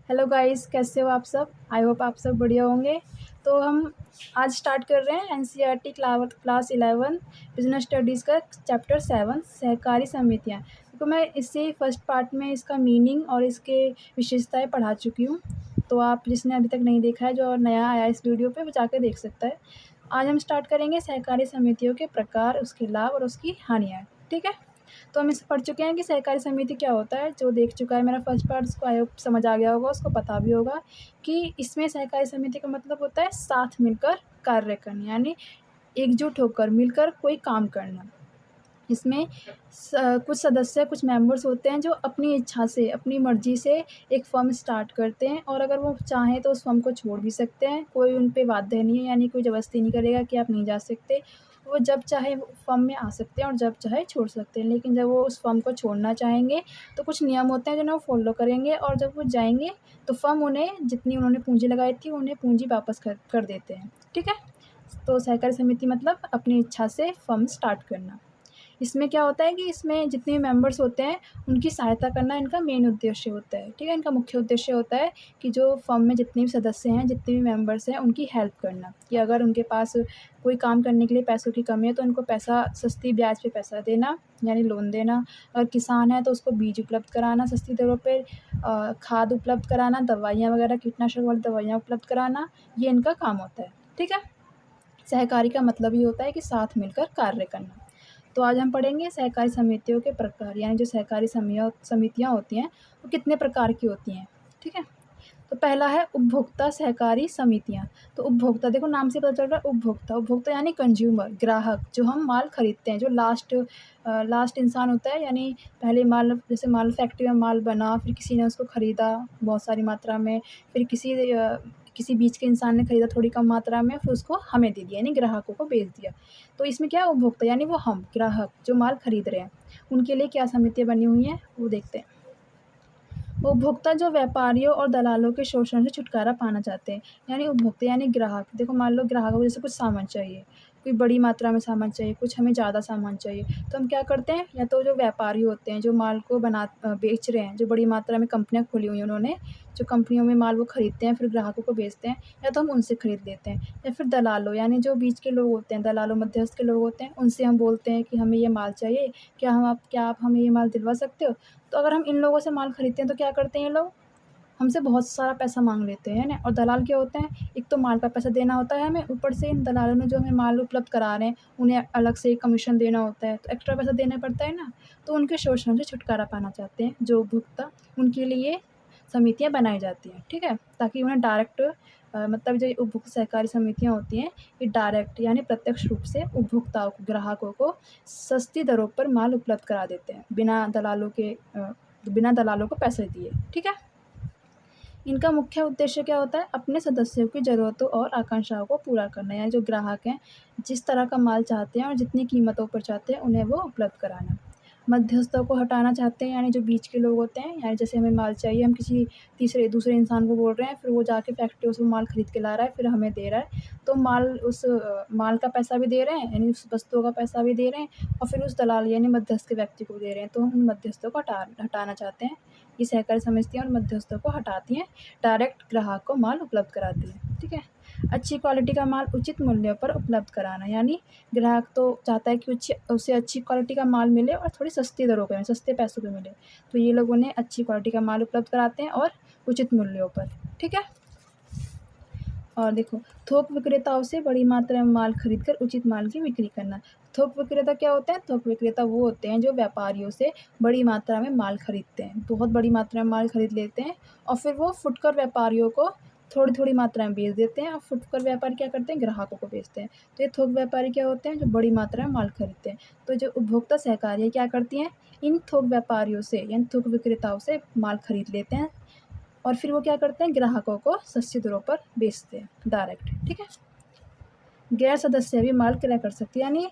Hello guys, कैसे हो आप सब? आई होप आप सब बढ़िया होंगे। तो हम आज स्टार्ट कर रहे हैं एनसीईआरटी क्लास 11 बिजनेस स्टडीज़ का चैप्टर 7 सहकारी समितियाँ। तो मैं इससे फर्स्ट पार्ट में इसका मीनिंग और इसके विशेषताएं पढ़ा चुकी हूँ। तो आप जिसने अभी तक नहीं देखा है, जो नया आया इस वीडियो पे, वो जाकर देख सकता है। आज हम स्टार्ट करेंगे सहकारी समितियों के प्रकार, उसके लाभ और उसकी हानियाँ। ठीक है। तो हम इसे पढ़ चुके हैं कि सहकारी समिति क्या होता है। जो देख चुका है मेरा फर्स्ट पार्ट, उसको आई होप समझ आ गया होगा, उसको पता भी होगा कि इसमें सहकारी समिति का मतलब होता है साथ मिलकर कार्य करना, यानी एकजुट होकर मिलकर कोई काम करना। इसमें कुछ सदस्य, कुछ मेंबर्स होते हैं जो अपनी इच्छा से, अपनी मर्ज़ी से एक फ़र्म स्टार्ट करते हैं, और अगर वो चाहें तो उस फ़र्म को छोड़ भी सकते हैं। कोई उन पे बाध्य नहीं है, यानी कोई ज़बरदस्ती नहीं करेगा कि आप नहीं जा सकते। वो जब चाहे वो फ़र्म में आ सकते हैं और जब चाहे छोड़ सकते हैं। लेकिन जब वो उस फ़र्म को छोड़ना चाहेंगे तो कुछ नियम होते हैं जिन्हें वो फ़ॉलो करेंगे, और जब वो जाएँगे तो फ़र्म उन्हें जितनी उन्होंने पूँजी लगाई थी, उन्हें पूँजी वापस कर देते हैं। ठीक है? तो सहकारी समिति मतलब अपनी इच्छा से फ़र्म स्टार्ट करना। इसमें क्या होता है कि इसमें जितने भी मेंबर्स होते हैं, उनकी सहायता करना इनका मेन उद्देश्य होता है। ठीक है? इनका मुख्य उद्देश्य होता है कि जो फ़र्म में जितने भी सदस्य हैं, जितने भी मेंबर्स हैं, उनकी हेल्प करना, कि अगर उनके पास कोई काम करने के लिए पैसों की कमी है तो उनको पैसा, सस्ती ब्याज पे पैसा देना, यानी लोन देना। अगर किसान है तो उसको बीज उपलब्ध कराना सस्ती दरों पे, खाद उपलब्ध कराना, दवाइयाँ वगैरह, कीटनाशक वाली दवाइयाँ उपलब्ध कराना, ये इनका काम होता है। ठीक है? सहकारी का मतलब ये होता है कि साथ मिलकर कार्य करना। तो आज हम पढ़ेंगे सहकारी समितियों के प्रकार, यानी जो सहकारी समितियाँ होती हैं, वो कितने प्रकार की होती हैं। ठीक है? तो पहला है उपभोक्ता सहकारी समितियाँ। तो उपभोक्ता, देखो नाम से पता चल रहा है उपभोक्ता। उपभोक्ता यानी कंज्यूमर, ग्राहक, जो हम माल खरीदते हैं, जो लास्ट इंसान होता है। यानी पहले माल, जैसे माल फैक्ट्री में माल बना, फिर किसी ने उसको ख़रीदा बहुत सारी मात्रा में, फिर किसी बीच के इंसान ने ख़रीदा थोड़ी कम मात्रा में, फिर उसको हमें दे दिया, यानी ग्राहकों को बेच दिया। तो इसमें क्या है, उपभोक्ता यानी वो हम ग्राहक जो माल खरीद रहे हैं, उनके लिए क्या समितियाँ बनी हुई हैं वो देखते हैं। उपभोक्ता जो व्यापारियों और दलालों के शोषण से छुटकारा पाना चाहते हैं, यानी उपभोक्ता यानी ग्राहक। देखो मान लो ग्राहकों को जैसे कुछ सामान चाहिए, कोई बड़ी मात्रा में सामान चाहिए, कुछ हमें ज़्यादा सामान चाहिए, तो हम क्या करते हैं, या तो जो व्यापारी होते हैं जो माल को बेच रहे हैं, जो बड़ी मात्रा में कंपनियाँ खोली हुई हैं उन्होंने, जो कंपनियों में माल वो खरीदते हैं फिर ग्राहकों को बेचते हैं, या तो हम उनसे खरीद लेते हैं। या फिर दलालों, यानी जो बीच के लोग होते हैं, दलालों मध्यस्थ के लोग होते हैं, उनसे हम बोलते हैं कि हमें ये माल चाहिए, क्या आप हमें ये माल दिलवा सकते हो? तो अगर हम इन लोगों से माल खरीदते हैं तो क्या करते हैं ये लोग, हमसे बहुत सारा पैसा माँग लेते हैं, है ना? और दलाल क्या होते हैं, एक तो माल का पैसा देना होता है हमें, ऊपर से इन दलालों ने जो हमें माल उपलब्ध करा रहे हैं, उन्हें अलग से एक कमीशन देना होता है, तो एक्स्ट्रा पैसा देना पड़ता है ना। तो उनके शोषण से छुटकारा पाना चाहते हैं जो उपभोक्ता, उनके लिए समितियाँ बनाई जाती हैं। ठीक है? ताकि उन्हें डायरेक्ट, मतलब जो उपभोक्ता सहकारी समितियाँ होती हैं, ये डायरेक्ट यानी प्रत्यक्ष रूप से उपभोक्ताओं को, ग्राहकों को सस्ती दरों पर माल उपलब्ध करा देते हैं, बिना दलालों को पैसे दिए। ठीक है? इनका मुख्य उद्देश्य क्या होता है, अपने सदस्यों की ज़रूरतों और आकांक्षाओं को पूरा करना, यानी जो ग्राहक हैं, जिस तरह का माल चाहते हैं और जितनी कीमतों पर चाहते हैं, उन्हें वो उपलब्ध कराना। मध्यस्थों को हटाना चाहते हैं, यानी जो बीच के लोग होते हैं, यानी जैसे हमें माल चाहिए, हम किसी दूसरे इंसान को बोल रहे हैं, फिर वो जाके फैक्ट्रियों से माल खरीद के ला रहा है, फिर हमें दे रहा है। तो माल का पैसा भी दे रहे हैं, यानी उस वस्तुओं का पैसा भी दे रहे हैं, और फिर उस दलाल यानी मध्यस्थ के व्यक्ति को दे रहे हैं। तो हम उन मध्यस्थों को हटाना चाहते हैं। ये सहकारी समितियाँ और मध्यस्थों को हटाती हैं, डायरेक्ट ग्राहक को माल उपलब्ध कराती है। ठीक है? अच्छी क्वालिटी का माल उचित मूल्यों पर उपलब्ध कराना, यानी ग्राहक तो चाहता है कि उसे अच्छी क्वालिटी का माल मिले और थोड़ी सस्ती दरों पे, सस्ते पैसों पे मिले। तो ये लोग उन्हें अच्छी क्वालिटी का माल उपलब्ध कराते हैं और उचित मूल्यों पर। ठीक है? और देखो, थोक विक्रेताओं से बड़ी मात्रा में माल खरीदकर उचित माल की बिक्री करना। थोक विक्रेता क्या होते हैं? थोक विक्रेता वो होते हैं जो व्यापारियों से बड़ी मात्रा में माल खरीदते हैं, बहुत बड़ी मात्रा में माल खरीद लेते हैं, और फिर वो फुटकर व्यापारियों को थोड़ी-थोड़ी मात्रा में बेच देते हैं, और फुटकर व्यापारी क्या करते हैं? ग्राहकों को बेचते हैं। तो ये थोक व्यापारी क्या होते हैं? जो बड़ी मात्रा में माल खरीदते हैं। तो जो उपभोक्ता सहकारियाँ क्या करती हैं? इन थोक व्यापारियों से, यानी थोक विक्रेताओं से माल खरीद लेते हैं, और फिर वो क्या करते हैं? ग्राहकों को सस्ती दरों पर बेचते हैं डायरेक्ट। ठीक है? गैर सदस्य भी माल क्रय कर सकते हैं, यानी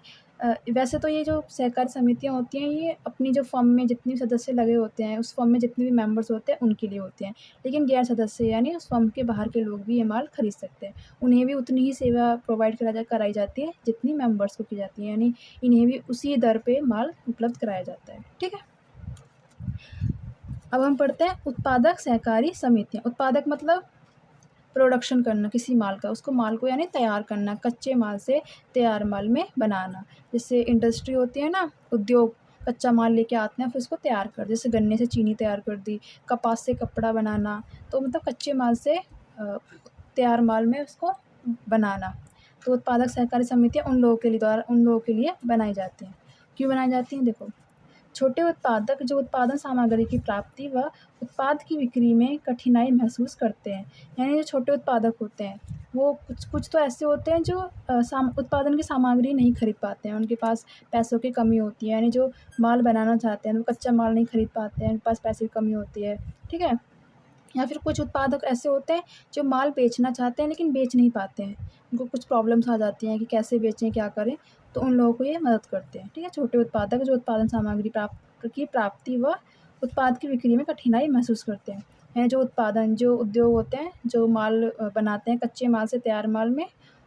वैसे तो ये जो सहकारी समितियाँ होती हैं, ये अपनी जो फ़र्म में जितने भी सदस्य लगे होते हैं, उस फ़र्म में जितने भी मेंबर्स होते हैं, उनके लिए होते हैं। लेकिन गैर सदस्य यानी उस फ़र्म के बाहर के लोग भी ये माल खरीद सकते हैं। उन्हें भी उतनी ही सेवा प्रोवाइड कराई जाती है जितनी मेंबर्स को की जाती है, यानी इन्हें भी उसी दर पे माल उपलब्ध कराया जाता है। ठीक है? अब हम पढ़ते हैं उत्पादक सहकारी समितियाँ। उत्पादक मतलब प्रोडक्शन करना किसी माल का, उसको माल को यानी तैयार करना, कच्चे माल से तैयार माल में बनाना। जैसे इंडस्ट्री होती है ना, उद्योग, कच्चा माल लेके आते हैं फिर उसको तैयार कर, जैसे गन्ने से चीनी तैयार कर दी, कपास से कपड़ा बनाना, तो मतलब कच्चे माल से तैयार माल में उसको बनाना। तो उत्पादक सहकारी समितियाँ उन लोगों के लिए बनाई जाती हैं। क्यों बनाई जाती हैं? देखो, छोटे उत्पादक जो उत्पादन सामग्री की प्राप्ति व उत्पाद की बिक्री में कठिनाई महसूस करते हैं। यानी जो छोटे उत्पादक होते हैं वो कुछ तो ऐसे होते हैं जो उत्पादन की सामग्री नहीं खरीद पाते हैं, उनके पास पैसों की कमी होती है, यानी जो माल बनाना चाहते हैं वो कच्चा माल नहीं खरीद पाते हैं, उनके पास पैसे की कमी होती है, ठीक है। या फिर कुछ उत्पादक ऐसे होते हैं जो माल बेचना चाहते हैं लेकिन बेच नहीं पाते हैं, उनको कुछ प्रॉब्लम्स आ जाती हैं कि कैसे बेचें, क्या करें, तो उन लोगों को ये मदद करते हैं, ठीक है। छोटे उत्पादक जो उत्पादन सामग्री प्राप्ति व उत्पाद की बिक्री में कठिनाई महसूस करते हैं, यानी जो उद्योग होते हैं जो माल बनाते हैं कच्चे माल से तैयार माल में,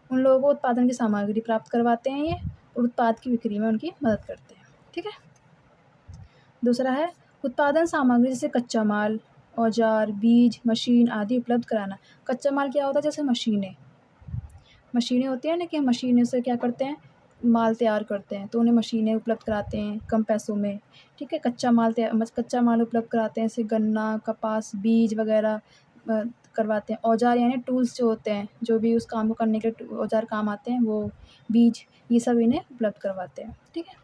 उन लोगों को उत्पादन की सामग्री प्राप्त करवाते हैं ये, और उत्पाद की बिक्री में उनकी मदद करते हैं, ठीक है। दूसरा है उत्पादन सामग्री, जैसे कच्चा माल, औजार, बीज, मशीन आदि उपलब्ध कराना। कच्चा माल क्या होता है? जैसे मशीनें होती हैं ना, कि हम मशीनों से क्या करते हैं, माल तैयार करते हैं, तो उन्हें मशीनें उपलब्ध कराते हैं कम पैसों में, ठीक है। कच्चा माल उपलब्ध कराते हैं, जैसे गन्ना, कपास, बीज वगैरह करवाते हैं। औजार यानी टूल्स जो होते हैं, जो भी उस काम को करने के औजार काम आते हैं, वो बीज, ये सब इन्हें उपलब्ध करवाते हैं, ठीक है।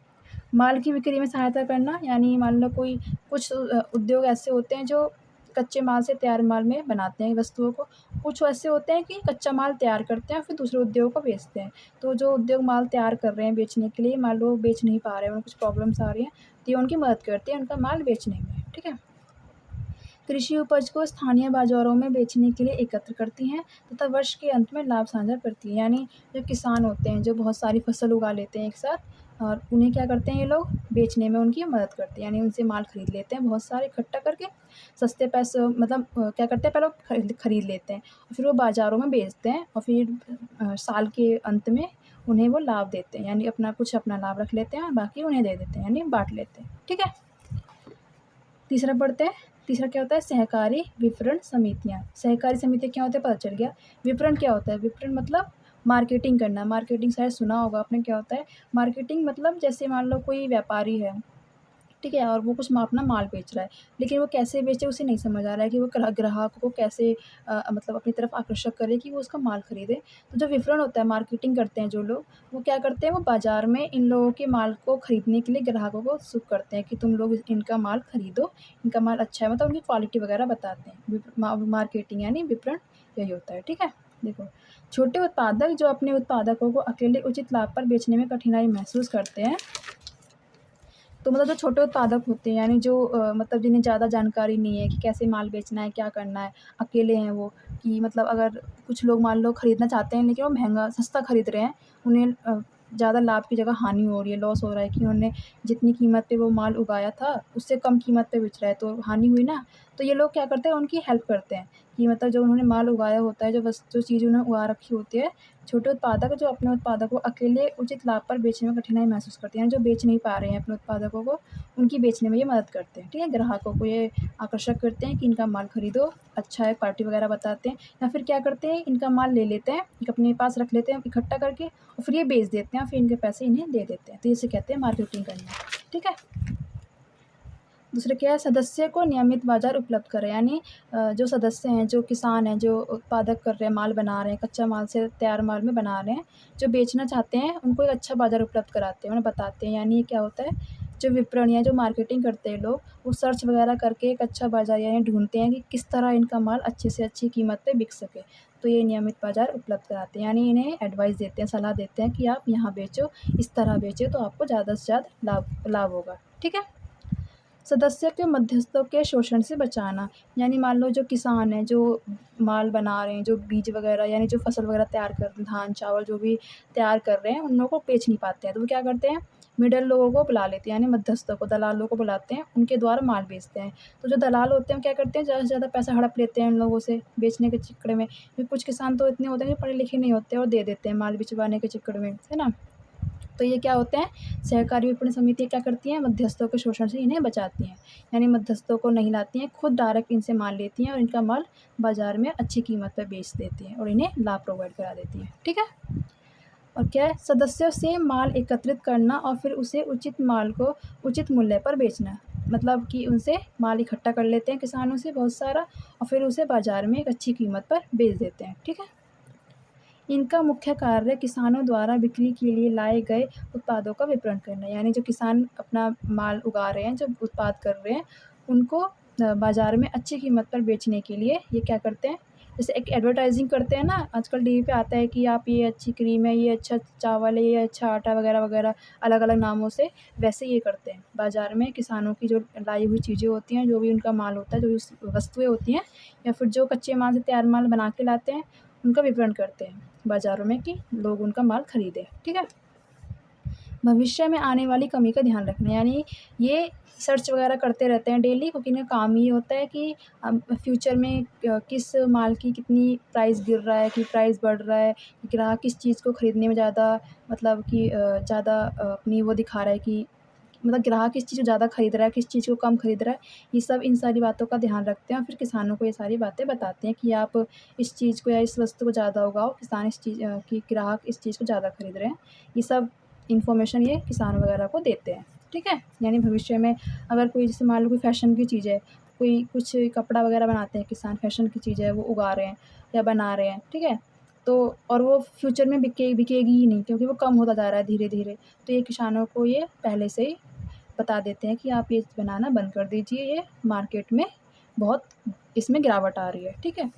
माल की बिक्री में सहायता करना, यानी मान लो कुछ उद्योग ऐसे होते हैं जो कच्चे माल से तैयार माल में बनाते हैं वस्तुओं को, कुछ ऐसे होते हैं कि कच्चा माल तैयार करते हैं फिर दूसरे उद्योग को बेचते हैं। तो जो उद्योग माल तैयार कर रहे हैं बेचने के लिए, मान लो बेच नहीं पा रहे हैं, उन्हें कुछ प्रॉब्लम्स आ रही हैं, तो ये उनकी मदद करती है उनका माल बेचने में, ठीक है। कृषि उपज को स्थानीय बाज़ारों में बेचने के लिए एकत्र करती हैं तथा वर्ष के अंत में लाभ साझा करती हैं। यानी जो किसान होते हैं जो बहुत सारी फसल उगा लेते हैं एक साथ, और उन्हें क्या करते हैं ये लोग बेचने में उनकी मदद करते हैं, यानी उनसे माल खरीद लेते हैं बहुत सारे इकट्ठा करके सस्ते पैसे, मतलब क्या करते हैं, पहले खरीद लेते हैं और फिर वो बाज़ारों में बेचते हैं, और फिर साल के अंत में उन्हें वो लाभ देते हैं, यानी अपना लाभ रख लेते हैं और बाकी उन्हें दे देते हैं, यानी बाँट लेते हैं, ठीक है। तीसरा पढ़ते हैं। तीसरा क्या होता है? सहकारी विपणन समितियाँ। सहकारी समितियाँ क्या होता है पता चल गया। विपणन क्या होता है? विपणन मतलब मार्केटिंग करना। मार्केटिंग शायद सुना होगा आपने, क्या होता है मार्केटिंग? मतलब जैसे मान लो कोई व्यापारी है, ठीक है, और वो कुछ अपना माल बेच रहा है, लेकिन वो कैसे बेचे उसे नहीं समझ आ रहा है कि वो ग्राहक को कैसे मतलब अपनी तरफ आकर्षक करे कि वो उसका माल खरीदे। तो जो विपणन होता है, मार्केटिंग करते हैं जो लोग, वो क्या करते हैं, वो बाज़ार में इन लोगों के माल को खरीदने के लिए ग्राहकों को उत्सुक करते हैं कि तुम लोग इनका माल खरीदो, इनका माल अच्छा है, मतलब उनकी क्वालिटी वगैरह बताते हैं। मार्केटिंग यानी विपणन यही होता है, ठीक है। देखो, छोटे उत्पादक जो अपने उत्पादकों को अकेले उचित लाभ पर बेचने में कठिनाई महसूस करते हैं, तो मतलब जो छोटे उत्पादक होते हैं, यानी जो मतलब जिन्हें ज़्यादा जानकारी नहीं है कि कैसे माल बेचना है, क्या करना है, अकेले हैं वो, कि मतलब अगर कुछ लोग मान लो खरीदना चाहते हैं लेकिन वो महँगा सस्ता खरीद रहे हैं, उन्हें ज़्यादा लाभ की जगह हानि हो रही है, लॉस हो रहा है कि उन्होंने जितनी कीमत पे वो माल उगाया था उससे कम कीमत पे बेच रहा है, तो हानि हुई ना। तो ये लोग क्या करते हैं, उनकी हेल्प करते हैं कि मतलब जो उन्होंने माल उगाया होता है, जो चीज़ उन्होंने उगा रखी होती है, छोटे उत्पादक जो अपने उत्पादों को अकेले उचित लाभ पर बेचने में कठिनाई महसूस करते हैं, जो बेच नहीं पा रहे हैं अपने उत्पादकों को, उनकी बेचने में ये मदद करते हैं, ठीक है। ग्राहकों को ये आकर्षक करते हैं कि इनका माल खरीदो, अच्छा है, क्वालिटी वगैरह बताते हैं, या फिर क्या करते हैं, इनका माल ले लेते हैं, एक अपने पास रख लेते हैं इकट्ठा करके, और फिर ये बेच देते हैं, फिर इनके पैसे इन्हें दे देते हैं, तो इसे कहते हैं मार्केटिंग करना, ठीक है। दूसरा क्या है? सदस्य को नियमित बाज़ार उपलब्ध करें, यानी जो सदस्य हैं, जो किसान हैं, जो उत्पादक कर रहे हैं, माल बना रहे हैं, कच्चा माल से तैयार माल में बना रहे हैं, जो बेचना चाहते हैं, उनको एक अच्छा बाज़ार उपलब्ध कराते हैं, उन्हें बताते हैं। यानी ये क्या होता है, जो विपणन या जो मार्केटिंग करते हैं लोग, वो सर्च वगैरह करके एक अच्छा बाज़ार यानी ढूँढते हैं कि किस तरह इनका माल अच्छे से अच्छी कीमत पे बिक सके। तो ये नियमित बाज़ार उपलब्ध कराते हैं, यानी इन्हें एडवाइस देते हैं, सलाह देते हैं कि आप यहाँ बेचो, इस तरह बेचो तो आपको ज़्यादा से ज़्यादा लाभ होगा, ठीक है। सदस्य के मध्यस्थों के शोषण से बचाना, यानी मान लो जो किसान हैं, जो माल बना रहे हैं, जो बीज वगैरह यानी जो फसल वगैरह तैयार कर धान, चावल जो भी तैयार कर रहे हैं, उन लोगों को बेच नहीं पाते हैं, तो वो क्या करते हैं, मिडल लोगों को बुला लेते हैं, यानी मध्यस्थों को, दलालों को बुलाते हैं, उनके द्वारा माल बेचते हैं। तो जो दलाल होते हैं वो क्या करते हैं, ज़्यादा से ज़्यादा पैसा हड़प लेते हैं उन लोगों से बेचने के चक्कर में। फिर कुछ किसान तो इतने होते हैं कि पढ़े लिखे नहीं होते और दे देते हैं माल बिचवाने के चक्कर में, है ना। तो ये क्या होते हैं, सहकारी विपणन समितियाँ क्या करती हैं, मध्यस्थों के शोषण से इन्हें बचाती हैं, यानी मध्यस्थों को नहीं लाती हैं, खुद डायरेक्ट इनसे माल लेती हैं और इनका माल बाज़ार में अच्छी कीमत पर बेच देती हैं और इन्हें लाभ प्रोवाइड करा देती हैं। ठीक है। और क्या है, सदस्यों से माल एकत्रित करना और फिर उसे उचित माल को उचित मूल्य पर बेचना, मतलब कि उनसे माल इकट्ठा कर लेते हैं किसानों से बहुत सारा और फिर उसे बाज़ार में एक अच्छी कीमत पर बेच देते हैं। ठीक है। इनका मुख्य कार्य किसानों द्वारा बिक्री के लिए लाए गए उत्पादों का विपणन करना, यानी जो किसान अपना माल उगा रहे हैं, जो उत्पाद कर रहे हैं, उनको बाज़ार में अच्छी कीमत पर बेचने के लिए ये क्या करते हैं, जैसे एक एडवर्टाइजिंग करते हैं ना, आजकल टीवी पे आता है कि आप ये अच्छी क्रीम है, ये अच्छा चावल है, ये अच्छा आटा वगैरह वगैरह अलग अलग नामों से, वैसे ये करते हैं बाज़ार में किसानों की जो लाई हुई चीज़ें होती हैं, जो भी उनका माल होता है, जो भी वस्तुएँ होती हैं या फिर जो कच्चे माल से तैयार माल बना के लाते हैं, उनका विपणन करते हैं बाज़ारों में कि लोग उनका माल खरीदें। ठीक है। भविष्य में आने वाली कमी का ध्यान रखना, यानी ये सर्च वगैरह करते रहते हैं डेली, क्योंकि इनका काम ये होता है कि फ्यूचर में किस माल की कितनी प्राइस गिर रहा है, कि प्राइस बढ़ रहा है, ग्राहक किस चीज़ को खरीदने में ज़्यादा मतलब कि ज़्यादा अपनी वो दिखा रहा है कि मतलब ग्राहक किस चीज़ को ज़्यादा खरीद रहा है, किस चीज़ को कम खरीद रहा है, ये सब इन सारी बातों का ध्यान रखते हैं और फिर किसानों को ये सारी बातें बताते हैं कि आप इस चीज़ को या इस वस्तु को ज़्यादा उगाओ, किसान इस चीज़ कि ग्राहक इस चीज़ को ज़्यादा खरीद रहे हैं। ये सब इन्फॉर्मेशन ये किसान वगैरह को देते हैं। ठीक है। यानी भविष्य में अगर कोई जैसे मान लो कोई फ़ैशन की चीज़ है, कोई कुछ कपड़ा वगैरह बनाते हैं किसान, फ़ैशन की चीज़ है वो उगा रहे हैं या बना रहे हैं, ठीक है? तो और वो फ्यूचर में बिकेगी ही नहीं, क्योंकि वो कम होता जा रहा है धीरे-धीरे। तो ये किसानों को ये पहले से ही बता देते हैं कि आप ये बनाना बंद कर दीजिए, ये मार्केट में बहुत इसमें गिरावट आ रही है। ठीक है।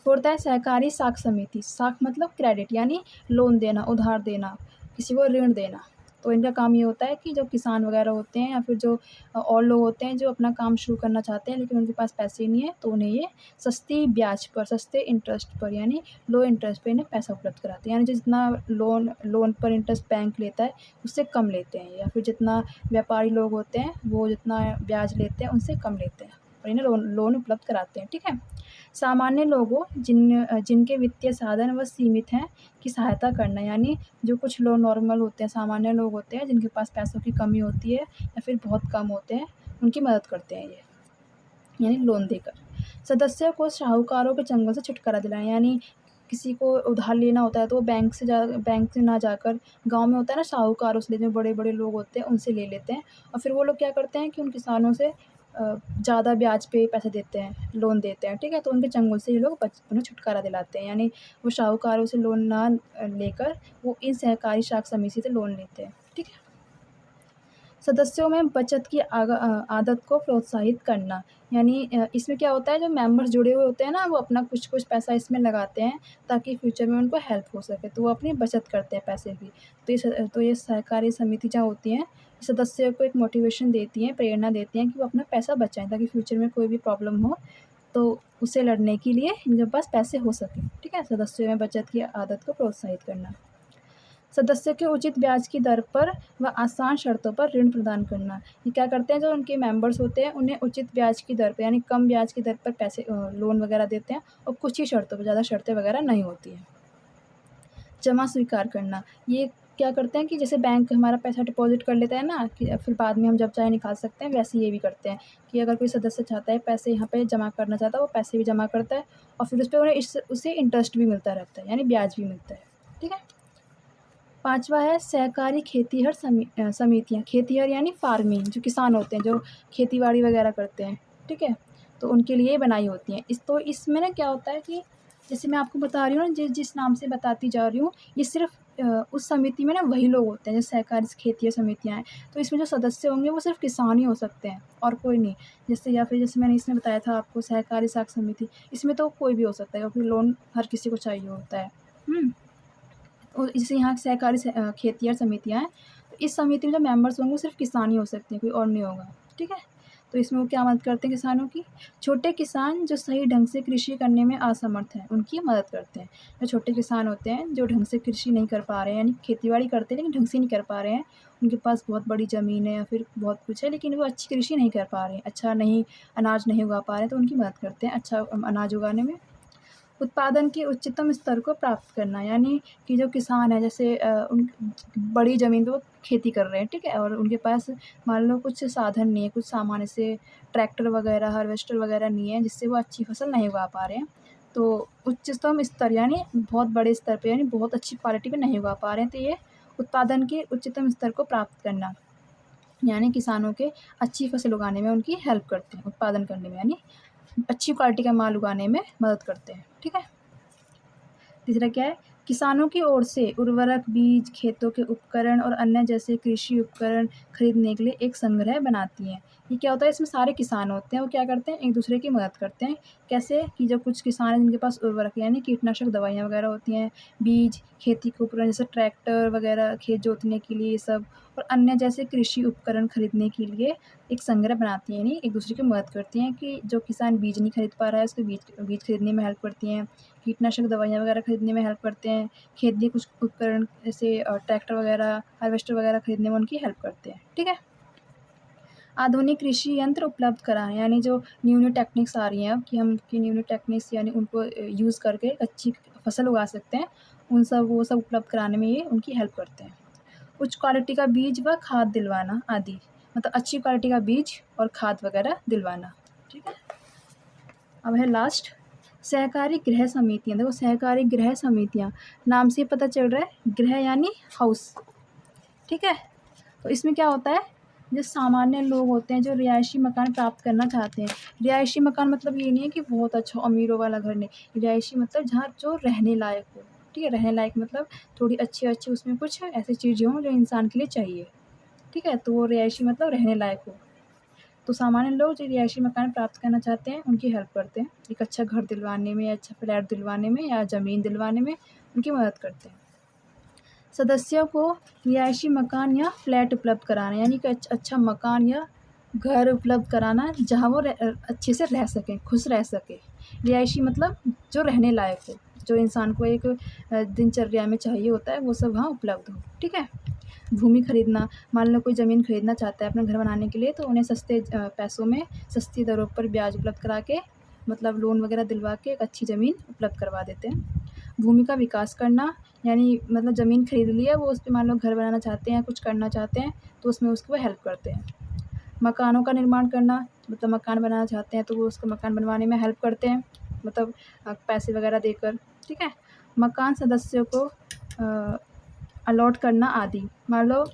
फोर्थ है सहकारी साख समिति। साख मतलब क्रेडिट, यानी लोन देना, उधार देना, किसी को ऋण देना। तो इनका काम ये होता है कि जो किसान वगैरह होते हैं या फिर जो और लोग होते हैं जो अपना काम शुरू करना चाहते हैं लेकिन उनके पास पैसे नहीं है, तो उन्हें ये सस्ती ब्याज पर, सस्ते इंटरेस्ट पर, यानी लो इंटरेस्ट पे इन्हें पैसा उपलब्ध कराते हैं। यानी जितना लोन पर इंटरेस्ट बैंक लेता है उससे कम लेते हैं, या फिर जितना व्यापारी लोग होते हैं वो जितना ब्याज लेते हैं उनसे कम लेते हैं और इन्हें लोन उपलब्ध कराते हैं। ठीक है। सामान्य लोगों जिनके वित्तीय साधन व सीमित हैं की सहायता करना, यानी जो कुछ लोग नॉर्मल होते हैं, सामान्य लोग होते हैं जिनके पास पैसों की कमी होती है या फिर बहुत कम होते हैं, उनकी मदद करते हैं ये, यानी लोन देकर। सदस्यों को साहूकारों के चंगुल से छुटकारा दिलाना, यानी किसी को उधार लेना होता है तो वो बैंक से ना जाकर गाँव में होता है ना, साहूकारों से लेते हैं, बड़े-बड़े लोग होते हैं उनसे ले लेते हैं और फिर वो लोग क्या करते हैं कि उन किसानों से ज़्यादा ब्याज पे पैसे देते हैं, लोन देते हैं। ठीक है। तो उनके चंगुल से ये लोग उन्हें छुटकारा दिलाते हैं, यानी वो साहूकारों से लोन ना लेकर वो इन सहकारी साख समिति से लोन लेते हैं। ठीक है। सदस्यों में बचत की आदत को प्रोत्साहित करना, यानी इसमें क्या होता है, जो मेंबर्स जुड़े हुए होते हैं ना, वो अपना कुछ-कुछ पैसा इसमें लगाते हैं ताकि फ्यूचर में उनको हेल्प हो सके, तो वो अपनी बचत करते हैं पैसे की। तो ये सहकारी समिति जहाँ होती हैं, सदस्यों को एक मोटिवेशन देती हैं, प्रेरणा देती हैं कि वो अपना पैसा बचाएँ ताकि फ्यूचर में कोई भी प्रॉब्लम हो, तो उससे लड़ने के लिए इनके पास पैसे हो सकें। ठीक है। सदस्यों में बचत की आदत को प्रोत्साहित करना। सदस्य के उचित ब्याज की दर पर व आसान शर्तों पर ऋण प्रदान करना। ये क्या करते हैं, जो उनके मेंबर्स होते हैं उन्हें उचित ब्याज की दर पे, यानी कम ब्याज की दर पर पैसे लोन वगैरह देते हैं और कुछ ही शर्तों पे, ज़्यादा शर्तें वगैरह नहीं होती हैं। जमा स्वीकार करना, ये क्या करते हैं कि जैसे बैंक हमारा पैसा डिपॉज़िट कर लेता है ना, कि फिर बाद में हम जब चाहे निकाल सकते हैं, वैसे ये भी करते हैं कि अगर कोई सदस्य चाहता है पैसे यहाँ पे जमा करना चाहता है, वो पैसे भी जमा करता है और फिर उसपे उन्हें उससे इंटरेस्ट भी मिलता रहता है, यानी ब्याज भी मिलता है। ठीक है। 5वां है सहकारी खेतीहर समितियाँ। खेतीहर यानी फार्मिंग, जो किसान होते हैं, जो खेती-बाड़ी वगैरह करते हैं, ठीक है? तो उनके लिए बनाई होती हैं। इसमें ना क्या होता है कि जैसे मैं आपको बता रही हूँ ना, जिस नाम से बताती जा रही हूँ, ये सिर्फ़ उस समिति में ना वही लोग होते हैं, जो सहकारी खेतीहर समितियाँ हैं। तो इसमें जो सदस्य होंगे वो सिर्फ़ किसान ही हो सकते हैं और कोई नहीं। जैसे मैंने इसमें बताया था आपको सहकारी साख समिति, इसमें तो कोई भी हो सकता है क्योंकि लोन हर किसी को चाहिए होता है। हुँ? और जैसे यहाँ सहकारी खेतिहर समितियाँ हैं, तो इस समिति में जो मेंबर्स होंगे वो सिर्फ़ किसान ही हो सकते हैं, कोई और नहीं होगा, ठीक है? तो इसमें वो क्या मदद करते हैं किसानों की? छोटे किसान जो सही ढंग से कृषि करने में असमर्थ हैं, उनकी मदद करते हैं। जो छोटे किसान होते हैं, जो ढंग से कृषि नहीं कर पा रहे हैं, यानी खेती-बाड़ी करते हैं लेकिन ढंग से नहीं कर पा रहे हैं, उनके पास बहुत बड़ी ज़मीन है या फिर बहुत कुछ है लेकिन वो अच्छी कृषि नहीं कर पा रहे हैं, अच्छा नहीं अनाज नहीं उगा पा रहे हैं, तो उनकी मदद करते हैं अच्छा अनाज उगाने में। उत्पादन के उच्चतम स्तर को प्राप्त करना, यानी कि जो किसान है जैसे उन बड़ी ज़मीन पे वो खेती कर रहे हैं, ठीक है? और उनके पास मान लो कुछ साधन नहीं है, कुछ सामान जैसे ट्रैक्टर वगैरह, हार्वेस्टर वगैरह नहीं है, जिससे वो अच्छी फसल नहीं उगा पा रहे हैं। तो उच्चतम स्तर यानी बहुत बड़े स्तर पे, यानी बहुत अच्छी क्वालिटी पे नहीं उगा पा रहे हैं, तो ये उत्पादन के उच्चतम स्तर को प्राप्त करना, यानी किसानों के अच्छी फसल उगाने में उनकी हेल्प करते हैं, उत्पादन करने में, यानी अच्छी क्वालिटी का माल उगाने में मदद करते हैं, ठीक है? तीसरा क्या है, किसानों की ओर से उर्वरक, बीज, खेतों के उपकरण और अन्य जैसे कृषि उपकरण खरीदने के लिए एक संग्रह बनाती हैं। ये क्या होता है, इसमें सारे किसान होते हैं, वो क्या करते हैं, एक दूसरे की मदद करते हैं। कैसे कि जो कुछ किसान हैं जिनके पास उर्वरक यानी कीटनाशक दवाइयाँ वगैरह होती हैं, बीज, खेती के उपकरण जैसे ट्रैक्टर वगैरह खेत जोतने के लिए ये सब, और अन्य जैसे कृषि उपकरण खरीदने के लिए एक संग्रह बनाती हैं, यानी एक दूसरे की मदद करती हैं कि जो किसान बीज नहीं खरीद पा रहा है उसको बीज खरीदने में हेल्प करती हैं, कीटनाशक दवाइयाँ वगैरह खरीदने में हेल्प करते हैं, खेत के कुछ उपकरण जैसे ट्रैक्टर वगैरह, हार्वेस्टर वगैरह खरीदने में उनकी हेल्प करते हैं, ठीक है? आधुनिक कृषि यंत्र उपलब्ध कराएँ, यानी जो न्यू टेक्निक्स आ रही हैं अब कि हम कि न्यू टेक्निक्स यानी उनको यूज़ करके अच्छी फसल उगा सकते हैं, वो सब उपलब्ध कराने में ये उनकी हेल्प करते हैं। उच्च क्वालिटी का बीज व खाद दिलवाना आदि, मतलब अच्छी क्वालिटी का बीज और खाद वगैरह दिलवाना, ठीक है? अब है लास्ट, सहकारी गृह समितियाँ। देखो सहकारी गृह समितियाँ, नाम से पता चल रहा है, गृह यानी हाउस, ठीक है? तो इसमें क्या होता है, जो सामान्य लोग होते हैं जो रिहायशी मकान प्राप्त करना चाहते हैं, रिहायशी मकान मतलब ये नहीं है कि बहुत अच्छा अमीरों वाला घर नहीं, रिहायशी मतलब जहाँ जो रहने लायक हो, ठीक है? रहने लायक मतलब थोड़ी अच्छी-अच्छी उसमें कुछ ऐसी चीज़ें हों जो इंसान के लिए चाहिए, ठीक है? तो वो रिहायशी मतलब रहने लायक हो। तो सामान्य लोग जो रिहायशी मकान प्राप्त करना चाहते हैं उनकी हेल्प करते हैं, एक अच्छा घर दिलवाने में, अच्छा फ्लैट दिलवाने में या ज़मीन दिलवाने में उनकी मदद करते हैं। सदस्यों को रिहायशी मकान या फ्लैट उपलब्ध कराना, यानी कि अच्छा मकान या घर उपलब्ध कराना जहाँ वो अच्छे से रह सकें, खुश रह सकें। रिहायशी मतलब जो रहने लायक हो, जो इंसान को एक दिनचर्या में चाहिए होता है वो सब वहाँ उपलब्ध हो, ठीक है? भूमि खरीदना, मान लो कोई ज़मीन खरीदना चाहता है अपना घर बनाने के लिए, तो उन्हें सस्ते पैसों में सस्ती दरों पर ब्याज उपलब्ध करा के, मतलब लोन वगैरह दिलवा के एक अच्छी ज़मीन उपलब्ध करवा देते हैं। भूमि का विकास करना, यानी मतलब ज़मीन खरीद ली है, वो उस पे मान लो घर बनाना चाहते हैं, कुछ करना चाहते हैं, तो उसमें उसकी वो हेल्प करते हैं। मकानों का निर्माण करना, मतलब मकान बनाना चाहते हैं तो वो उसको मकान बनवाने में हेल्प करते हैं, मतलब पैसे वगैरह देकर, ठीक है? मकान सदस्यों को अलॉट करना आदि, मान लो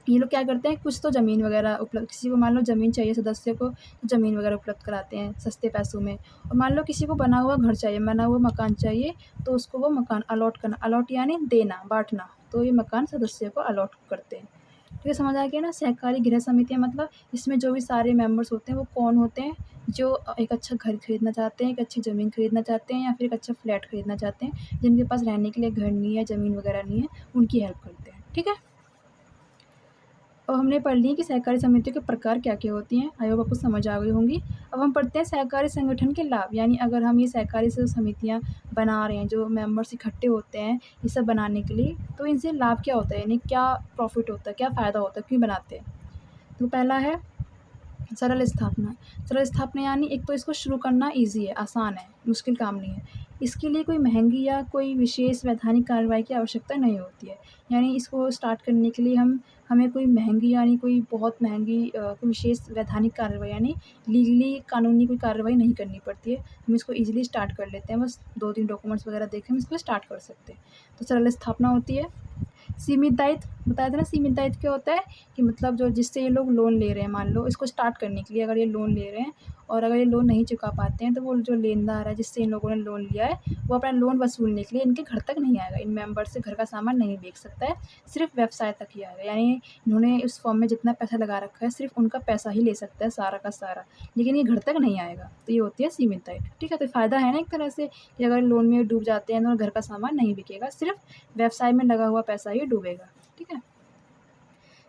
ये लोग क्या करते हैं, कुछ तो ज़मीन वगैरह उपलब्ध, किसी को मान लो ज़मीन चाहिए सदस्य को, तो ज़मीन वगैरह उपलब्ध कराते हैं सस्ते पैसों में, और मान लो किसी को बना हुआ घर चाहिए, बना हुआ मकान चाहिए, तो उसको वो मकान अलॉट करना, अलॉट यानी देना, बाँटना, तो ये मकान सदस्य को अलॉट करते हैं। तो ये समझ आ गया ना, सहकारी गृह समितियाँ मतलब इसमें जो भी सारे मेंबर्स होते हैं वो कौन होते हैं, जो एक अच्छा घर खरीदना चाहते हैं, एक अच्छी ज़मीन खरीदना चाहते हैं या फिर एक अच्छा फ्लैट खरीदना चाहते हैं, जिनके पास रहने के लिए घर नहीं है, ज़मीन वगैरह नहीं है, उनकी हेल्प करते हैं, ठीक है? अब हमने पढ़ ली कि सहकारी समितियों के प्रकार क्या-क्या होती हैं, आई होप आपको समझ आ गई होंगी। अब हम पढ़ते हैं सहकारी संगठन के लाभ, यानी अगर हम ये सहकारी समितियाँ बना रहे हैं, जो मेंबर्स इकट्ठे होते हैं ये सब बनाने के लिए, तो इनसे लाभ क्या होता है, यानी क्या प्रॉफ़िट होता है, क्या फ़ायदा होता है, क्यों बनाते हैं? तो पहला है सरल स्थापना। सरल स्थापना यानी एक तो इसको शुरू करना ईज़ी है, आसान है, मुश्किल काम नहीं है। इसके लिए कोई महँगी या कोई विशेष वैधानिक कार्रवाई की आवश्यकता नहीं होती है। यानी इसको स्टार्ट करने के लिए हमें कोई महँगी यानी कोई बहुत महँगी कोई विशेष वैधानिक कार्रवाई यानी लीगली कानूनी कोई कार्रवाई नहीं करनी पड़ती है। हम इसको ईज़िली स्टार्ट कर लेते हैं, बस 2-3 डॉक्यूमेंट्स वगैरह देख के हम इसको स्टार्ट कर सकते हैं। तो सरल स्थापना होती है। सीमित दायित्व, बताया था ना सीमित दायित्व क्या होता है, कि मतलब जो जिससे ये लोग लोन ले रहे हैं, मान लो इसको स्टार्ट करने के लिए अगर ये लोन ले रहे हैं और अगर ये लोन नहीं चुका पाते हैं, तो वो जो लेनदार है जिससे इन लोगों ने लोन लिया है, वो अपना लोन वसूलने के लिए इनके घर तक नहीं आएगा, इन मेंबर से घर का सामान नहीं बेच सकता है, सिर्फ व्यवसाय तक ही आएगा, यानी इन्होंने इस फॉर्म में जितना पैसा लगा रखा है सिर्फ उनका पैसा ही ले सकता है सारा का सारा, लेकिन ये घर तक नहीं आएगा, तो ये होती है सीमित दायित्व, ठीक है? तो फ़ायदा है ना एक तरह से कि अगर लोन में डूब जाते हैं तो घर का सामान नहीं बिकेगा, सिर्फ व्यवसाय में लगा हुआ पैसा ही डूबेगा, ठीक है?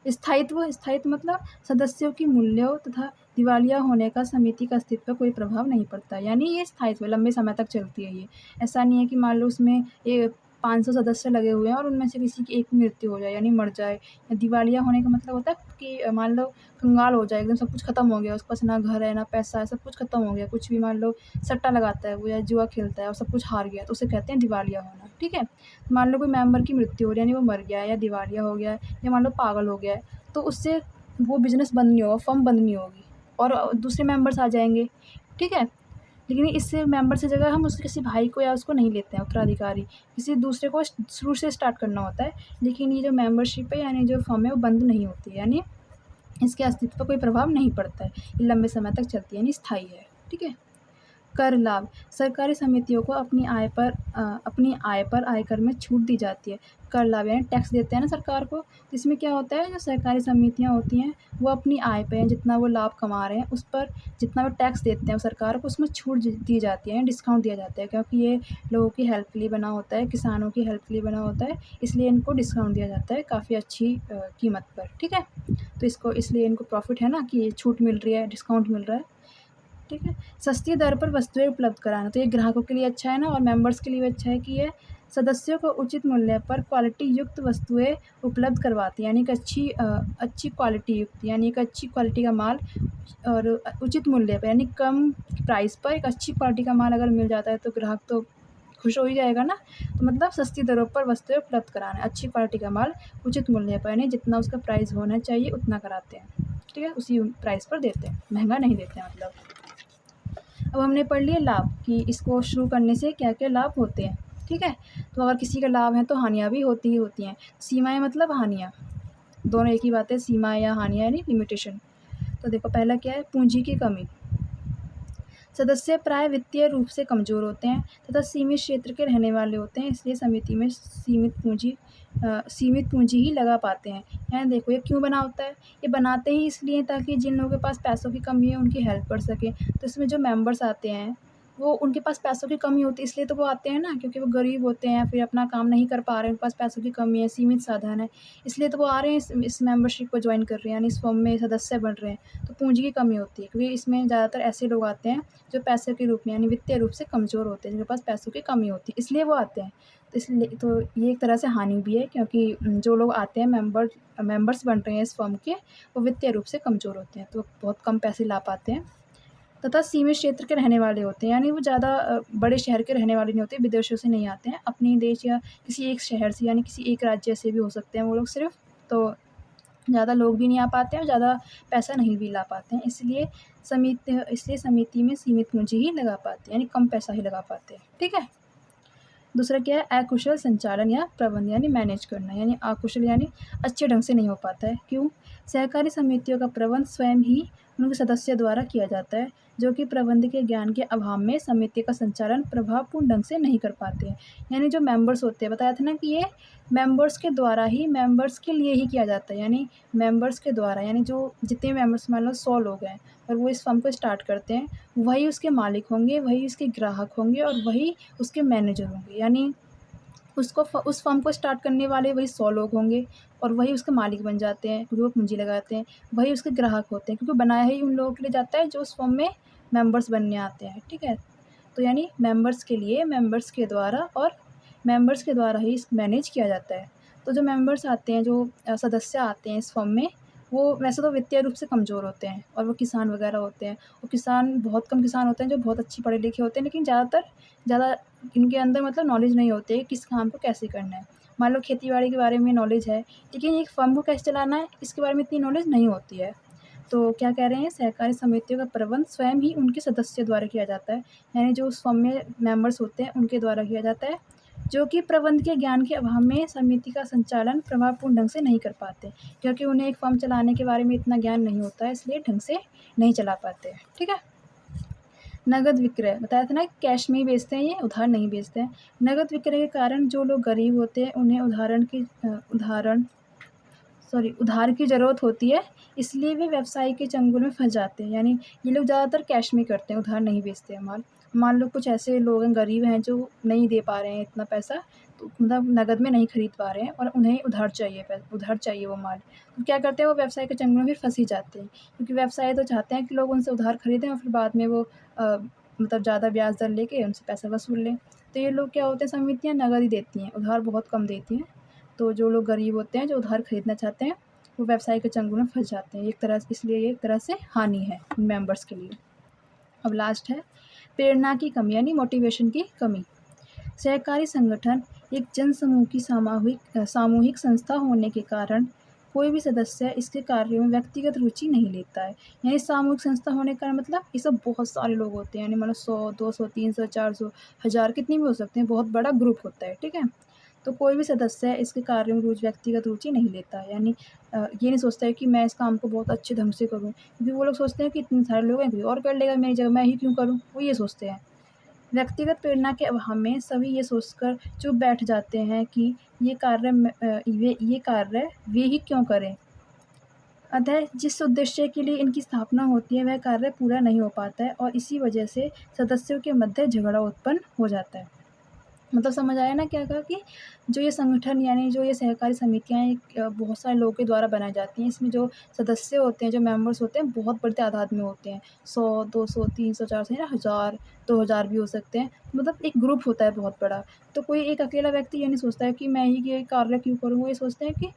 स्थायित्व, स्थायित्व मतलब सदस्यों की मूल्यों तथा दिवालिया होने का समिति का अस्तित्व पर कोई प्रभाव नहीं पड़ता, यानी ये स्थायित्व लंबे समय तक चलती है ये। ऐसा नहीं है कि मान लो उसमें ये 500 सदस्य लगे हुए हैं और उनमें से किसी की एक की मृत्यु हो जाए यानी मर जाए, या दिवालिया होने का मतलब होता है कि मान लो कंगाल हो जाए, एकदम सब कुछ ख़त्म हो गया, उसके पास ना घर है, ना पैसा है, सब कुछ ख़त्म हो गया। कुछ भी मान लो सट्टा लगाता है वो या जुआ खेलता है और सब कुछ हार गया, तो उसे कहते हैं दिवालिया होना, ठीक है। मान लो कोई मेंबर की मृत्यु हो रही है, यानी वो मर गया है या दिवालिया हो गया है या मान लो पागल हो गया है, तो उससे वो बिज़नेस बंद नहीं होगा, फ़र्म बंद नहीं होगी और दूसरे मेंबर्स आ जाएँगे, ठीक है। लेकिन इससे मेंबर से जगह हम उसके किसी भाई को या उसको नहीं लेते हैं उत्तराधिकारी, किसी दूसरे को शुरू से स्टार्ट करना होता है। लेकिन ये जो मेंबरशिप है यानी जो फ़र्म है वो बंद नहीं होती है, यानी इसके अस्तित्व पर कोई प्रभाव नहीं पड़ता है, ये लंबे समय तक चलती है यानी स्थायी है, ठीक है। कर लाभ, सरकारी समितियों को अपनी आय पर आयकर में छूट दी जाती है। कर लाभ यानी टैक्स देते हैं ना सरकार को, तो इसमें क्या होता है, जो सरकारी समितियाँ होती हैं वो अपनी आय पे जितना वो लाभ कमा रहे हैं उस पर जितना वो टैक्स देते हैं वो सरकार को, उसमें छूट दी जाती है, डिस्काउंट दिया जाता है, क्योंकि ये लोगों की हेल्प के लिए बना होता है, किसानों की हेल्प के लिए बना होता है, इसलिए इनको डिस्काउंट दिया जाता है काफ़ी अच्छी कीमत पर, ठीक है। तो इसको इसलिए इनको प्रॉफ़िट है ना कि छूट मिल रही है, डिस्काउंट मिल रहा है, ठीक है। सस्ती दर पर वस्तुएं उपलब्ध कराना, तो ये ग्राहकों के लिए अच्छा है ना, और मेंबर्स के लिए भी अच्छा है कि ये सदस्यों को उचित मूल्य पर क्वालिटी युक्त वस्तुएं उपलब्ध करवाती है, यानी कि अच्छी क्वालिटी युक्त, यानी एक अच्छी क्वालिटी का माल और उचित मूल्य पर, यानी कम प्राइस पर एक अच्छी क्वालिटी का माल अगर मिल जाता है तो ग्राहक तो खुश हो ही जाएगा ना। तो मतलब सस्ती दरों पर वस्तुएं उपलब्ध कराना, अच्छी क्वालिटी का माल उचित मूल्य पर, यानी जितना उसका प्राइस होना चाहिए उतना कराते हैं, ठीक है, उसी प्राइस पर देते हैं, महंगा नहीं देते हैं मतलब। अब हमने पढ़ लिया लाभ कि इसको शुरू करने से क्या क्या लाभ होते हैं, ठीक है। तो अगर किसी का लाभ है तो हानियाँ भी होती ही होती हैं। सीमाएँ मतलब हानियाँ, दोनों एक ही बात है, सीमाएँ या हानियाँ यानी लिमिटेशन। तो देखो पहला क्या है, पूंजी की कमी। सदस्य प्राय वित्तीय रूप से कमज़ोर होते हैं तथा सीमित क्षेत्र के रहने वाले होते हैं, इसलिए समिति में सीमित पूंजी ही लगा पाते हैं। यहाँ देखो ये क्यों बना होता है, ये बनाते ही इसलिए ताकि जिन लोगों के पास पैसों की कमी है उनकी हेल्प कर सके। तो इसमें जो मेंबर्स आते हैं वो उनके पास पैसों की कमी होती है, इसलिए तो वो आते हैं ना, क्योंकि वो गरीब होते हैं, फिर अपना काम नहीं कर पा रहे हैं, उनके पास पैसों की कमी है, सीमित साधन है, इसलिए तो वो आ रहे हैं, इस मेंबरशिप को ज्वाइन कर रहे हैं, यानी इस फर्म में सदस्य बन रहे हैं। तो पूंजी की कमी होती है क्योंकि इसमें ज़्यादातर ऐसे लोग आते हैं जो पैसे के रूप में यानी वित्तीय रूप से कमज़ोर होते हैं, जिनके पास पैसों की कमी होती है, इसलिए वो आते हैं। तो इसलिए तो ये एक तरह से हानि भी है, क्योंकि जो लोग आते हैं मेंबर्स बन रहे हैं इस फर्म के, वो वित्तीय रूप से कमज़ोर होते हैं, तो बहुत कम पैसे ला पाते हैं तथा सीमित क्षेत्र के रहने वाले होते हैं, यानी वो ज़्यादा बड़े शहर के रहने वाले नहीं होते, विदेशों से नहीं आते हैं, अपने देश या किसी एक शहर से यानी किसी एक राज्य से भी हो सकते हैं वो लोग सिर्फ। तो ज़्यादा लोग भी नहीं आ पाते हैं और ज़्यादा पैसा नहीं भी ला पाते हैं, इसलिए समिति में सीमित पूंजी ही लगा पाते हैं, यानी कम पैसा ही लगा पाते हैं, ठीक है। दूसरा क्या है, अकुशल संचालन या प्रबंधन यानी मैनेज करना, यानी अकुशल यानी अच्छे ढंग से नहीं हो पाता है। क्यों, सहकारी समितियों का प्रबंध स्वयं ही उनके सदस्य द्वारा किया जाता है, जो कि प्रबंध के ज्ञान के अभाव में समिति का संचालन प्रभावपूर्ण ढंग से नहीं कर पाते हैं। यानी जो मेंबर्स होते हैं, बताया था ना कि ये मेंबर्स के द्वारा ही, मेंबर्स के लिए ही किया जाता है, यानी मेंबर्स के द्वारा, यानी जो जितने मेंबर्स मान लो 100 लोग हैं और वो इस फर्म को स्टार्ट करते हैं, वही उसके मालिक होंगे, वही उसके ग्राहक होंगे और वही उसके मैनेजर होंगे, यानी उस फर्म को स्टार्ट करने वाले वही 100 लोग होंगे और वही उसके मालिक बन जाते हैं क्योंकि वो पूंजी लगाते हैं, वही उसके ग्राहक होते हैं क्योंकि बनाया ही उन लोगों के लिए जाता है जो उस फर्म में मेंबर्स बनने आते हैं, ठीक है। तो यानी मेंबर्स के लिए, मेंबर्स के द्वारा ही मैनेज किया जाता है। तो जो मेंबर्स आते हैं, जो सदस्य आते हैं इस फर्म में, वो वैसे तो वित्तीय रूप से कमज़ोर होते हैं और वो किसान वगैरह होते हैं, और किसान बहुत कम किसान होते हैं जो बहुत अच्छे पढ़े लिखे होते हैं, लेकिन ज़्यादा इनके अंदर मतलब नॉलेज नहीं होती है किस काम को कैसे करना है। मान लो खेती-बाड़ी के बारे में नॉलेज है, लेकिन एक फ़र्म को कैसे चलाना है इसके बारे में इतनी नॉलेज नहीं होती है। तो क्या कह रहे हैं, सहकारी समितियों का प्रबंध स्वयं ही उनके सदस्य द्वारा किया जाता है, यानी जो उस फ़र्म में मेंबर्स होते हैं उनके द्वारा किया जाता है, जो कि प्रबंध के ज्ञान के अभाव में समिति का संचालन प्रभावपूर्ण ढंग से नहीं कर पाते, क्योंकि उन्हें एक फ़र्म चलाने के बारे में इतना ज्ञान नहीं होता है, इसलिए ढंग से नहीं चला पाते हैं, ठीक है। नगद विक्रय, बताया था ना कैश में ही बेचते हैं, ये उधार नहीं बेचते हैं। नगद विक्रय के कारण जो लोग गरीब होते हैं उन्हें उधार की ज़रूरत होती है, इसलिए वे व्यवसाय के चंगुल में फँस जाते हैं, यानी ये लोग ज़्यादातर कैश में करते हैं, उधार नहीं बेचते हैं माल। मान लो कुछ ऐसे लोग हैं, गरीब हैं, जो नहीं दे पा रहे हैं इतना पैसा, तो मतलब नगद में नहीं खरीद पा रहे हैं और उन्हें उधार चाहिए वो माल। तो क्या करते हैं, वो व्यवसाय के चंगुल में फिर फँस ही जाते हैं, क्योंकि व्यवसाय तो चाहते हैं कि लोग उनसे उधार खरीदें और फिर बाद में वो मतलब ज़्यादा ब्याज दर लेके उनसे पैसा वसूल लें। तो ये लोग क्या होते हैं, समितियाँ नकद ही देती हैं, उधार बहुत कम देती हैं। तो जो लोग गरीब होते हैं, जो उधार खरीदना चाहते हैं, वो व्यवसाय के चंगुल में फँस जाते हैं। इसलिए ये एक तरह से हानि है उन मेंबर्स के लिए। अब लास्ट है प्रेरणा की कमी यानी मोटिवेशन की कमी। सहकारी संगठन एक जनसमूह की सामूहिक संस्था होने के कारण कोई भी सदस्य इसके कार्यों में व्यक्तिगत रुचि नहीं लेता है। यानी सामूहिक संस्था होने का मतलब ये सब बहुत सारे लोग होते हैं, यानी मतलब 100, 200, 300, 400, 1000 कितनी भी हो सकते हैं, बहुत बड़ा ग्रुप होता है, ठीक है। तो कोई भी सदस्य इसके कार्यों में व्यक्तिगत रुचि नहीं लेता है, यानी ये नहीं सोचता है कि मैं इस काम को बहुत अच्छे ढंग से करूँ, क्योंकि वो लोग सोचते हैं कि इतने सारे लोग हैं, कोई और कर लेगा मेरी जगह, मैं ही क्यों करूँ, वो ये सोचते हैं। व्यक्तिगत प्रेरणा के अभाव में सभी ये सोचकर चुप बैठ जाते हैं कि ये कार्य वे ही क्यों करें। अतः जिस उद्देश्य के लिए इनकी स्थापना होती है वह कार्य पूरा नहीं हो पाता है और इसी वजह से सदस्यों के मध्य झगड़ा उत्पन्न हो जाता है। मतलब समझ आया ना क्या कहा कि जो ये संगठन यानी जो ये सहकारी समितियाँ बहुत सारे लोगों के द्वारा बनाई जाती हैं। इसमें जो सदस्य होते हैं, जो मेंबर्स होते हैं, बहुत बड़ी तादाद में होते हैं। 100, 200, 300, 400 या 1000, 2000 भी हो सकते हैं। मतलब एक ग्रुप होता है बहुत बड़ा। तो कोई एक अकेला व्यक्ति ये नहीं सोचता है कि मैं ही ये कार्य क्यों करूँ, वो ये सोचते हैं कि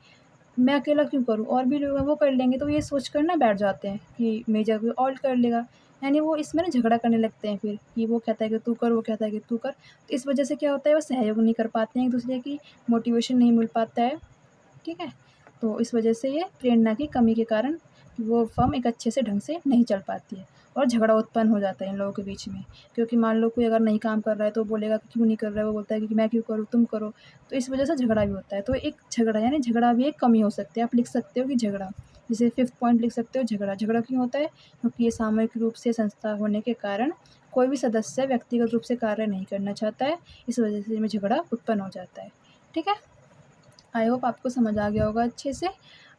मैं अकेला क्यों करूँ, और भी लोग हैं वो कर लेंगे, तो ये सोच कर ना बैठ जाते हैं कि मेरी जगह कोई और कर लेगा। यानी वो इसमें ना झगड़ा करने लगते हैं फिर कि वो कहता है कि तू कर, वो कहता है कि तू कर। तो इस वजह से क्या होता है, वो सहयोग नहीं कर पाते हैं एक-दूसरे की, मोटिवेशन नहीं मिल पाता है, ठीक है? तो इस वजह से ये प्रेरणा की कमी के कारण वो फ़र्म एक अच्छे से ढंग से नहीं चल पाती है और झगड़ा उत्पन्न हो जाता है इन लोगों के बीच में। क्योंकि मान लो कोई अगर नहीं काम कर रहा है तो बोलेगा कि क्यों नहीं कर रहा है, वो बोलता है कि मैं क्यों करूँ, तुम करो। तो इस वजह से झगड़ा भी होता है। तो एक झगड़ा यानी झगड़ा भी एक कमी हो सकती है। आप लिख सकते हो कि झगड़ा, जैसे 5th पॉइंट लिख सकते हो झगड़ा। झगड़ा क्यों होता है? क्योंकि ये सामूहिक रूप से संस्था होने के कारण कोई भी सदस्य व्यक्तिगत रूप से कार्य नहीं करना चाहता है, इस वजह से इनमें झगड़ा उत्पन्न हो जाता है। ठीक है? आई होप आपको समझ आ गया होगा अच्छे से।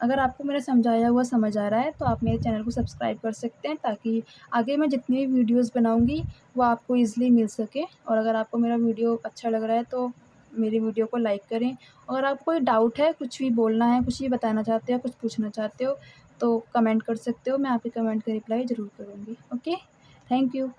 अगर आपको मेरा समझाया हुआ समझ आ रहा है तो आप मेरे चैनल को सब्सक्राइब कर सकते हैं, ताकि आगे मैं जितनी भी वीडियोज़ बनाऊँगी वो आपको ईज़िली मिल सके। और अगर आपको मेरा वीडियो अच्छा लग रहा है तो मेरी वीडियो को लाइक करें। और आपको कोई डाउट है, कुछ भी बोलना है, कुछ भी बताना चाहते हो, कुछ पूछना चाहते हो तो कमेंट कर सकते हो। मैं आपके कमेंट का रिप्लाई ज़रूर करूँगी। Okay, thank you.